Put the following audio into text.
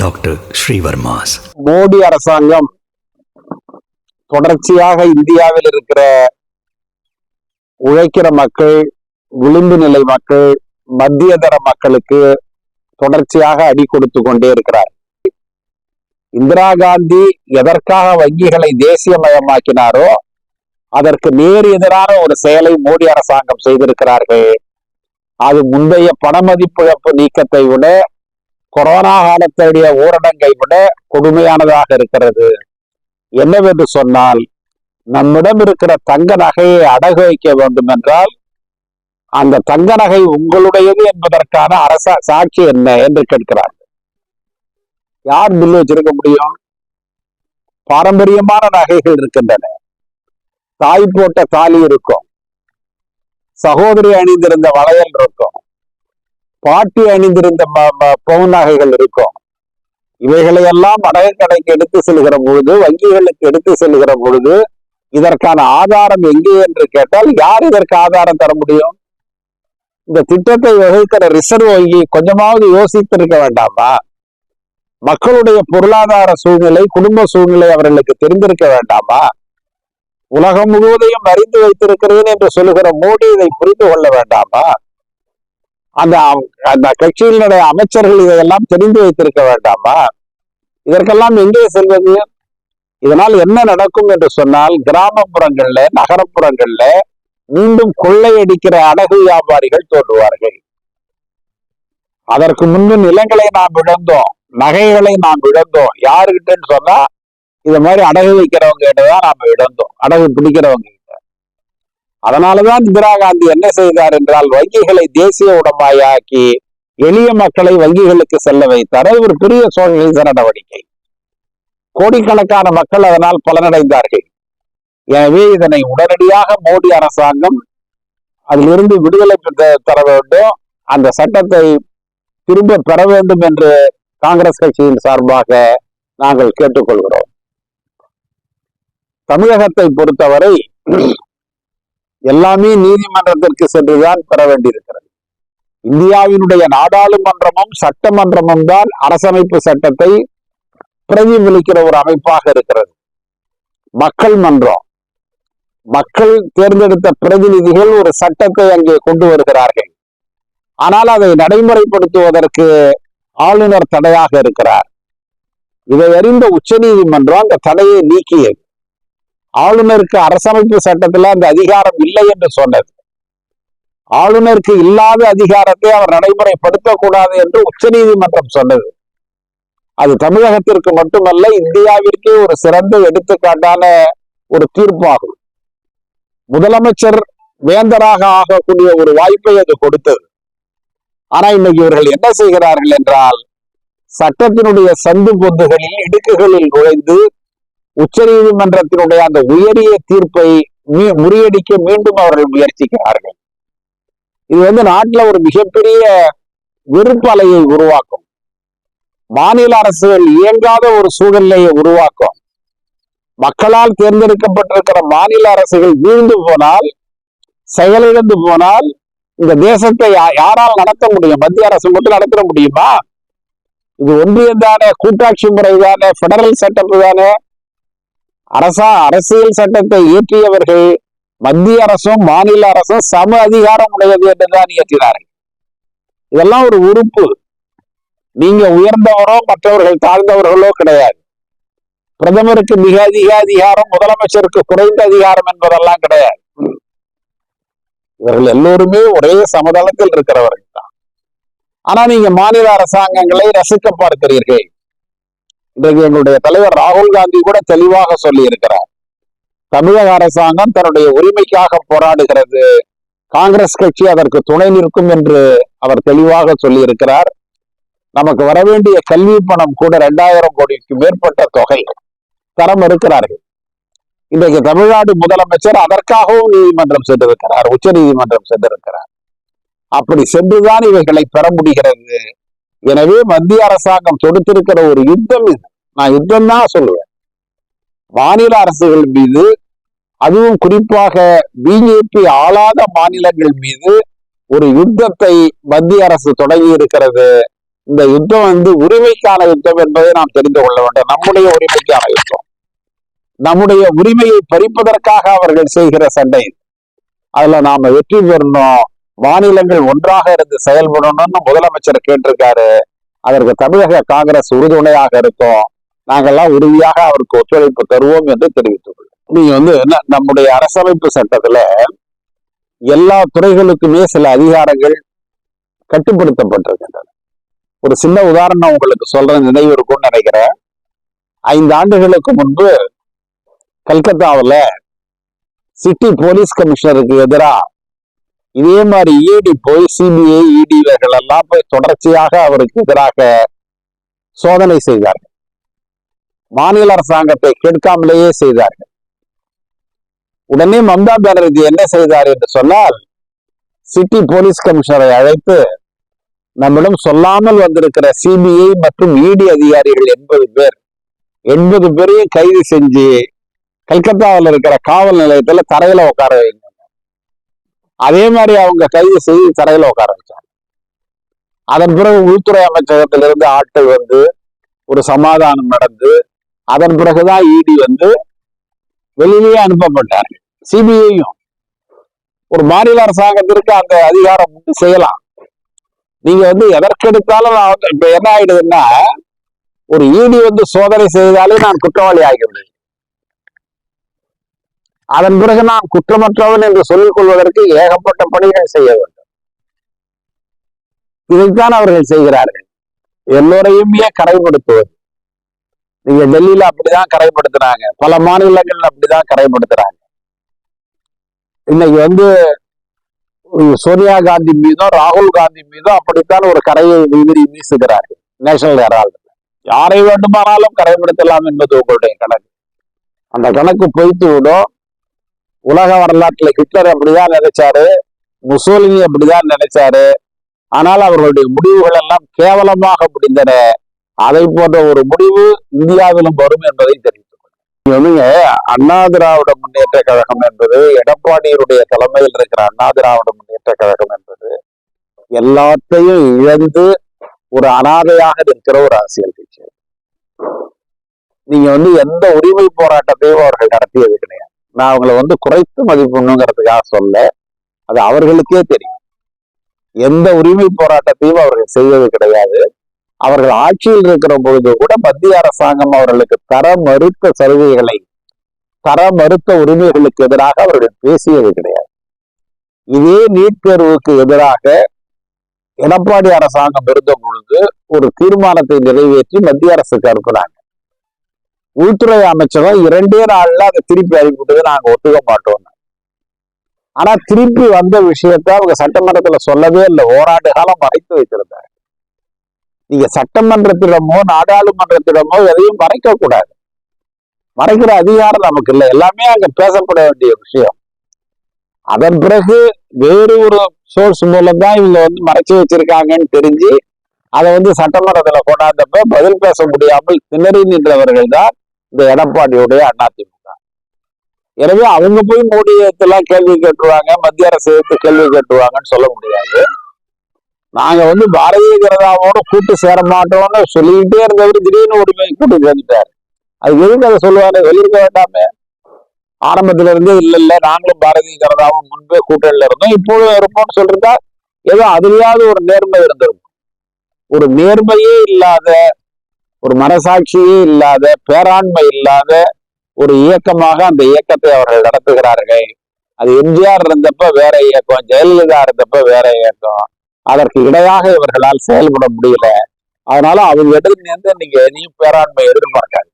Dr. Srivarmas. Modi அரசாங்கம் தொடர்ச்சியாக இந்தியாவில் இருக்கிற உழைக்கிற மக்கள், விளிம்பு நிலை மக்கள், மத்தியதர மக்களுக்கு தொடர்ச்சியாக அடி கொடுத்து கொண்டே இருக்கிறார். இந்திரா காந்தி எதற்காக வங்கிகளை தேசியமயமாக்கினாரோ அதற்கு நேர் எதிரான ஒரு செயலை மோடி அரசாங்கம் செய்திருக்கிறார்கள். அது முந்தைய பணமதிப்பிழப்பு நீக்கத்தை விட, கொரோனா காலத்துடைய ஊரடங்கை விட கொடுமையானதாக இருக்கிறது. என்னவென்று சொன்னால், நம்மிடம் இருக்கிற தங்க நகையை அடகு வைக்க வேண்டும் என்றால் அந்த தங்க நகை உங்களுடையது என்பதற்கான சாட்சி என்ன என்று கேட்கிறார். யார் பில் வச்சிருக்க முடியும்? பாரம்பரியமான நகைகள் இருக்கின்றன. தாய் போட்ட தாலி இருக்கும், சகோதரி அணிந்திருந்த வளையல் இருக்கும், பாட்டி அணிந்திருந்த பவுன் நகைகள் இருக்கும். இவைகளையெல்லாம் அடகு கடைக்கு எடுத்து செல்கிற பொழுது, வங்கிகளுக்கு எடுத்து செல்கிற பொழுது இதற்கான ஆதாரம் எங்கே என்று கேட்டால் யார் இதற்கு ஆதாரம் தர முடியும்? இந்த திட்டத்தை வகுக்கிற ரிசர்வ் வங்கி கொஞ்சமாவது யோசித்திருக்க வேண்டாமா? மக்களுடைய பொருளாதார சூழ்நிலை, குடும்ப சூழ்நிலை அவர்களுக்கு தெரிந்திருக்க வேண்டாமா? உலகம் முழுவதையும் அறிந்து வைத்திருக்கிறேன் என்று சொல்லுகிற மோடி இதை புரிந்து கொள்ள வேண்டாமா? அந்த கட்சியினுடைய அமைச்சர்கள் இதையெல்லாம் தெரிந்து வைத்திருக்க வேண்டாமா? இதற்கெல்லாம் எங்கே செல்வது? இதனால் என்ன நடக்கும் என்று சொன்னால், கிராமப்புறங்கள்ல, நகரப்புறங்கள்ல மீண்டும் கொள்ளையடிக்கிற அடகு வியாபாரிகள் தோன்றுவார்கள். அதற்கு முன்பு நிலங்களை நாம் இழந்தோம், நகைகளை நாம் இழந்தோம். யாருகிட்டன்னு சொன்னா, இது மாதிரி அடகு வைக்கிறவங்க கிட்டதான் நாம இழந்தோம், அடகு பிடிக்கிறவங்க கிட்ட. அதனாலதான் இந்திரா காந்தி என்ன செய்தார் என்றால், வங்கிகளை தேசிய உடைமையாக்கி எளிய மக்களை வங்கிகளுக்கு செல்ல வைத்தார். அது ஒரு பெரிய சோசியலிச நடவடிக்கை. கோடிக்கணக்கான மக்கள் அதனால் பலனடைந்தார்கள். எனவே இதனை உடனடியாக மோடி அரசாங்கம் அதிலிருந்து விடுதலை தர வேண்டும், அந்த சட்டத்தை திரும்ப பெற வேண்டும் என்று காங்கிரஸ் கட்சியின் சார்பாக நாங்கள் கேட்டுக்கொள்கிறோம். தமிழகத்தை பொறுத்தவரை எல்லாமே நீதிமன்றத்திற்கு சென்றுதான் பெற வேண்டியிருக்கிறது. இந்தியாவினுடைய நாடாளுமன்றமும் சட்டமன்றமும் தான் அரசமைப்பு சட்டத்தை பிரதிபலிக்கிற ஒரு அமைப்பாக இருக்கிறது. மக்கள் மன்றம், மக்கள் தேர்ந்தெடுத்த பிரதிநிதிகள் ஒரு சட்டத்தை அங்கே கொண்டு வருகிறார்கள். ஆனால் அதை நடைமுறைப்படுத்துவதற்கு ஆளுநர் தடையாக இருக்கிறார். இதை அறிந்த உச்ச நீதிமன்றம் அந்த தடையை நீக்கியது. ஆளுநருக்கு அரசமைப்பு சட்டத்தில் அந்த அதிகாரம் இல்லை என்று சொன்னது. ஆளுநருக்கு இல்லாத அதிகாரத்தை அவர் நடைமுறைப்படுத்தக்கூடாது என்று உச்ச நீதிமன்றம் சொன்னது. அது தமிழகத்திற்கு மட்டுமல்ல, இந்தியாவிற்கே ஒரு சிறந்த எடுத்துக்காட்டான ஒரு தீர்ப்பாகும். முதலமைச்சர் வேந்தராக ஆகக்கூடிய ஒரு வாய்ப்பை அது கொடுத்தது. ஆனா இன்னைக்கு இவர்கள் என்ன செய்கிறார்கள் என்றால், சட்டத்தினுடைய சந்து பொந்துகளில், இடுக்குகளில் நுழைந்து உச்ச நீதிமன்றத்தினுடைய அந்த உயரிய தீர்ப்பை முறியடிக்க மீண்டும் அவர்கள் முயற்சிக்கிறார்கள். இது நாட்டில் ஒரு மிகப்பெரிய வெறுப்பலையை உருவாக்கும். மாநில அரசுகள் இயங்காத ஒரு சூழ்நிலையை உருவாக்கும். மக்களால் தேர்ந்தெடுக்கப்பட்டிருக்கிற மாநில அரசுகள் வீழ்ந்து போனால், செயலிழந்து போனால், இந்த தேசத்தை யாரால் நடத்த முடியும்? மத்திய அரசு மட்டும் நடத்த முடியுமா? இது ஒன்றியம் தானே, கூட்டாட்சி முறை தானே, பெடரல் சட்டம் தானே. அரசியல் சட்டத்தை இயற்றியவர்கள் மத்திய அரசும் மாநில அரசும் சம அதிகாரம் உடையது என்றுதான் இயற்றினார்கள். இதெல்லாம் ஒரு உறுப்பு. நீங்க உயர்ந்தவரோ மற்றவர்கள் தாழ்ந்தவர்களோ கிடையாது. பிரதமருக்கு மிக அதிக அதிகாரம், முதலமைச்சருக்கு குறைந்த அதிகாரம் என்பதெல்லாம் கிடையாது. இவர்கள் எல்லோருமே ஒரே சமதளத்தில் இருக்கிறவர்கள் தான். ஆனா நீங்க மாநில அரசாங்கங்களை ரசிக்க பார்க்கிறீர்கள். இன்றைக்கு எங்களுடைய தலைவர் ராகுல் காந்தி கூட தெளிவாக சொல்லி இருக்கிறார், தமிழக அரசாங்கம் தன்னுடைய உரிமைக்காக போராடுகிறது, காங்கிரஸ் கட்சி அதற்கு துணை நிற்கும் என்று அவர் தெளிவாக சொல்லி இருக்கிறார். நமக்கு வரவேண்டிய கல்வி பணம் கூட 2000 கோடிக்கு மேற்பட்ட தொகை தர மறுக்கிறார்கள். இன்றைக்கு தமிழ்நாடு முதலமைச்சர் அதற்காகவும் நீதிமன்றம் சென்றிருக்கிறார், உச்ச நீதிமன்றம் சென்றிருக்கிறார். அப்படி சென்றுதான் இவைகளை பெற முடிகிறது. எனவே மத்திய அரசாங்கம் தொடுத்திருக்கிற ஒரு யுத்தம் இது. நான் யுத்தம் தான் சொல்லுவேன். மாநில அரசுகள் மீது, அதுவும் குறிப்பாக பிஜேபி ஆளாத மாநிலங்கள் மீது ஒரு யுத்தத்தை மத்திய அரசு தொடங்கி இருக்கிறது. இந்த யுத்தம் உரிமைக்கான யுத்தம் என்பதை நாம் தெரிந்து கொள்ள வேண்டும். நம்முடைய உரிமைக்கான யுத்தம், நம்முடைய உரிமையை பறிப்பதற்காக அவர்கள் செய்கிற சண்டை. அதுல நாம வெற்றி பெறணும், மாநிலங்கள் ஒன்றாக இருந்து செயல்படணும்னு முதலமைச்சர் கேட்டிருக்காரு. அதற்கு தமிழக காங்கிரஸ் உறுதுணையாக இருக்கும், நாங்கெல்லாம் உறுதியாக அவருக்கு ஒத்துழைப்பு தருவோம் என்று தெரிவித்துக் கொள்ளும். நீங்க நம்முடைய அரசமைப்பு சட்டத்துல எல்லா துறைகளுக்குமே சில அதிகாரங்கள் கட்டுப்படுத்தப்பட்டிருக்கின்றன. ஒரு சின்ன உதாரணம் உங்களுக்கு சொல்ற நினைவு இருக்கும்னு நினைக்கிறேன். 5 ஆண்டுகளுக்கு முன்பு கல்கத்தாவில் சிட்டி போலீஸ் கமிஷனருக்கு எதிராக இதே மாதிரி இடி போய் சிபிஐ இடி இவர்கள் எல்லாம் போய் தொடர்ச்சியாக அவருக்கு எதிராக சோதனை செய்தார்கள். மாநில அரசாங்கத்தை கேட்காமலேயே செய்தார்கள். உடனே மம்தா பானர்ஜி என்ன செய்தார் என்று சொன்னால், சிட்டி போலீஸ் கமிஷனரை அழைத்து நம்மிடம் சொல்லாமல் வந்திருக்கிற சிபிஐ மற்றும் இடி அதிகாரிகள் 80 பேரையும் கைது செஞ்சு கல்கத்தாவில் இருக்கிற காவல் நிலையத்துல தரையில உட்கார வைங்க. அதே மாதிரி அவங்க கைது செய்து தரையில உட்கார வச்சாங்க. அதன் பிறகு உள்துறை அமைச்சகத்திலிருந்து ஆட்கள் ஒரு சமாதானம் நடந்து அதன் பிறகுதான் இடி வெளியிலேயே அனுப்பப்பட்டார்கள். சிபிஐயும் ஒரு மாநில அரசாங்கத்திற்கு அந்த அதிகாரம் செய்யலாம். நீங்க எதற்கெடுத்தாலும் இப்ப என்ன ஆயிடுதுன்னா, ஒரு இடி சோதனை செய்தாலே நான் குற்றவாளி ஆகிவிடுவேன். அதன் பிறகு நான் குற்றமற்றவன் என்று சொல்லிக் கொள்வதற்கு ஏகப்பட்ட பணிகள் செய்ய வேண்டும். இதைத்தான் அவர்கள் செய்கிறார்கள். எல்லோரையுமே கரைப்படுத்துவது. நீங்க டெல்லியில அப்படிதான் கரைப்படுத்துறாங்க, பல மாநிலங்கள் அப்படிதான் கரைப்படுத்துறாங்க. இன்னைக்கு சோனியா காந்தி மீதும் ராகுல் காந்தி மீதும் அப்படித்தான் ஒரு கரையை வீசுகிறார்கள். நேஷனல் ஹெரால்டு யாரை வேண்டுமானாலும் கரைப்படுத்தலாம் என்பது உங்களுடைய கணக்கு. அந்த கணக்கு பொய்த்து விடும். உலக வரலாற்றுல ஹிட்லர் அப்படிதான் நினைச்சாரு, முசோலினி அப்படிதான் நினைச்சாரு. ஆனால் அவர்களுடைய முடிவுகள் எல்லாம் கேவலமாக முடிந்தன. அதை போன்ற ஒரு முடிவு இந்தியாவிலும் வரும் என்பதை தெரிவித்துக் கொள்ளுங்க. அண்ணா திராவிட முன்னேற்ற கழகம் என்பது, எடப்பாடியுடைய தலைமையில் இருக்கிற அண்ணா திராவிட முன்னேற்ற கழகம் என்பது எல்லாத்தையும் இழந்து ஒரு அனாதையாக இருக்கிற ஒரு அரசியல் கட்சி. நீங்க எந்த உரிமை போராட்டத்தையும் அவர்கள் நடத்தியது கிடையாது. நான் அவங்களை குறைத்து மதிப்புங்கிறதுக்காக சொல்ல, அது அவர்களுக்கே தெரியும். எந்த உரிமை போராட்டத்தையும் அவர்கள் செய்வது கிடையாது. அவர்கள் ஆட்சியில் இருக்கிற பொழுது கூட மத்திய அரசாங்கம் அவர்களுக்கு தர மறுத்த சலுகைகளை, தர மறுத்த உரிமைகளுக்கு எதிராக அவர்கள் பேசியது கிடையாது. இதே நீட் தேர்வுக்கு எதிராக எடப்பாடி அரசாங்கம் இருந்த பொழுது ஒரு தீர்மானத்தை நிறைவேற்றி மத்திய அரசுக்கு அனுப்பினாங்க. உள்துறை அமைச்சகம் 2 நாள்ல அதை திருப்பி அனுப்பிவிட்டது நாங்க ஒத்துக்க மாட்டோம். ஆனா திருப்பி வந்த விஷயத்த அவங்க சட்டமன்றத்துல சொல்லவே இல்லை. ஓராண்டு காலம் மறைத்து வைத்திருந்தாங்க. நீங்க சட்டமன்றத்திடமோ நாடாளுமன்றத்திடமோ எதையும் மறைக்க கூடாது. மறைக்கிற அதிகாரம் நமக்கு இல்லை. எல்லாமே அங்க பேசப்பட வேண்டிய விஷயம். அதன் பிறகு வேறு ஒரு சோர்ஸ் மூலம் தான் இவங்க மறைச்சு வச்சிருக்காங்கன்னு தெரிஞ்சு அதை சட்டமன்றத்துல கொண்டாந்தப்ப பதில் பேச முடியாமல் திணறி நின்றவர்கள் தான் இந்த எடப்பாடியுடைய அதிமுக. எனவே அவங்க போய் மோடியத்தெல்லாம் கேள்வி கேட்டுருவாங்க, மத்திய அரசு கேள்வி கேட்டுருவாங்கன்னு சொல்ல முடியாது. நாங்க பாரதிய ஜனதாவோட கூட்டு சேர மாட்டோம்னு சொல்லிக்கிட்டே இருந்தவர் திடீர்னு உரிமை கூட்டு சேர்ந்துட்டாரு. அது எதுக்கு அதை சொல்லுவாரு? வெளியிருக்க வேண்டாமே. ஆரம்பத்துல இருந்தே இல்ல நாங்களும் பாரதிய ஜனதாவும் முன்பே கூட்டணியில இருந்தோம், இப்போதும் இருப்போம்னு சொல்லிருந்தா ஏதோ அதுலயாவது ஒரு நேர்மை இருந்திருக்கும். ஒரு நேர்மையே இல்லாத, ஒரு மனசாட்சியே இல்லாத, பேராண்மை இல்லாத ஒரு இயக்கமாக அந்த இயக்கத்தை அவர்கள் நடத்துகிறார்கள். அது எம்ஜிஆர் இருந்தப்ப வேற இயக்கம், ஜெயலலிதா இருந்தப்ப வேற இயக்கம். அதற்கு இடையாக இவர்களால் செயல்பட முடியல. அதனால அவங்க எதிர்த்து நீங்க எதையும் பேராண்மை எதிர்பார்க்காது.